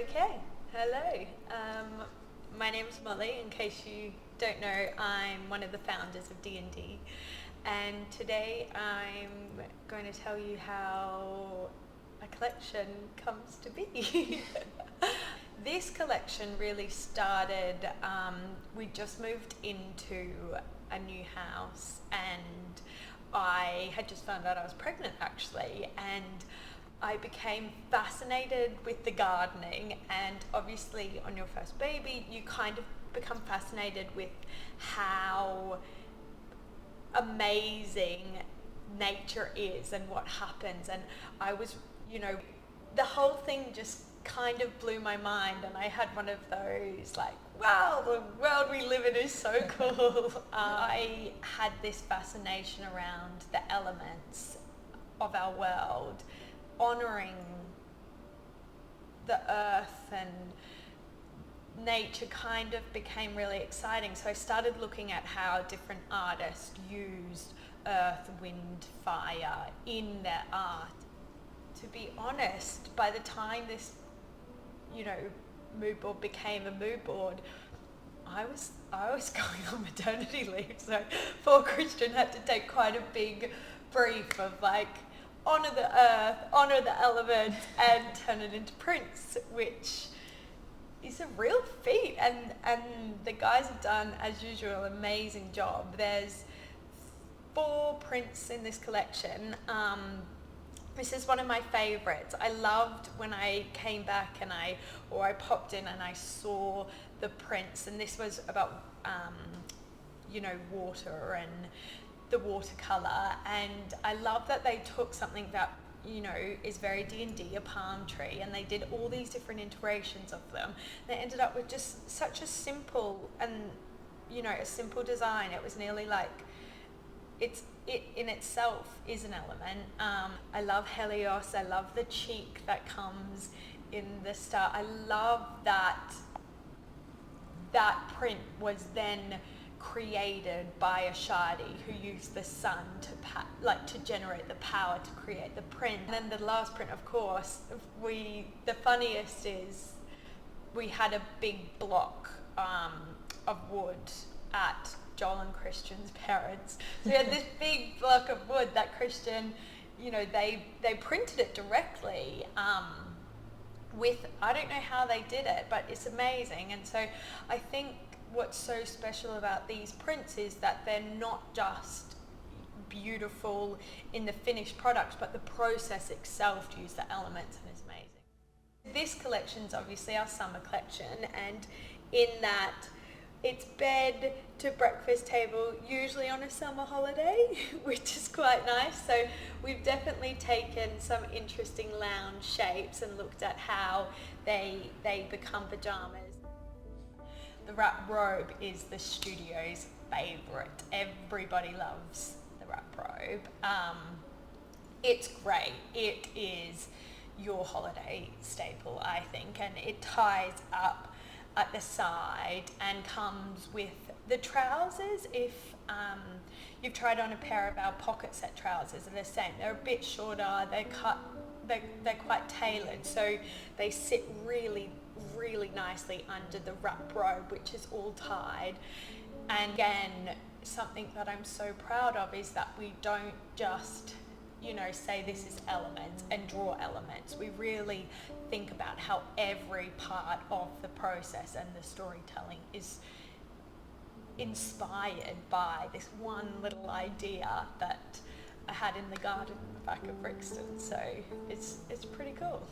Okay, hello. My name's Molly. In case you don't know, I'm one of the founders of D&D, and today I'm going to tell you how a collection comes to be. This collection really started, we just moved into a new house, and I had just found out I was pregnant actually, and I became fascinated with the gardening. And obviously on your first baby you kind of become fascinated with how amazing nature is and what happens. And I was, the whole thing just kind of blew my mind, and I had one of those like, wow, the world we live in is so cool. I had this fascination around the elements of our world, honouring the earth and nature kind of became really exciting. So I started looking at how different artists used earth, wind, fire in their art. To be honest, by the time this, mood board became a mood board, I was going on maternity leave, so poor Christian had to take quite a big brief of like, honour the earth, honour the elements, and turn it into prints, which is a real feat. And the guys have done, as usual, an amazing job. There's 4 prints in this collection. This is one of my favourites. I loved when I came back I popped in and I saw the prints, and this was about water and the watercolour, and I love that they took something that is very D&D, a palm tree, and they did all these different iterations of them. They ended up with just such a simple and a simple design. It was nearly like it in itself is an element. I love Helios. I love the cheek that comes in the star. I love that print was then created by Ashadi, who used the sun to generate the power to create the print. And then the last print, of course, the funniest is we had a big block of wood at Joel and Christian's parents. So we had this big block of wood that Christian, they printed it directly with, I don't know how they did it, but it's amazing. And so I think what's so special about these prints is that they're not just beautiful in the finished product, but the process itself to use the elements, and it's amazing. This collection's obviously our summer collection, and in that it's bed to breakfast table, usually on a summer holiday, which is quite nice. So we've definitely taken some interesting lounge shapes and looked at how they become pajamas. The wrap robe is the studio's favourite. Everybody loves the wrap robe. It's great. It is your holiday staple, I think, and it ties up at the side and comes with the trousers. If you've tried on a pair of our pocket set trousers, they're the same. They're a bit shorter, they're quite tailored, so they sit really, really nicely under the wrap robe, which is all tied. And again, something that I'm so proud of is that we don't just say this is elements and draw elements. We really think about how every part of the process and the storytelling is inspired by this one little idea that I had in the garden in the back of Brixton. So it's pretty cool.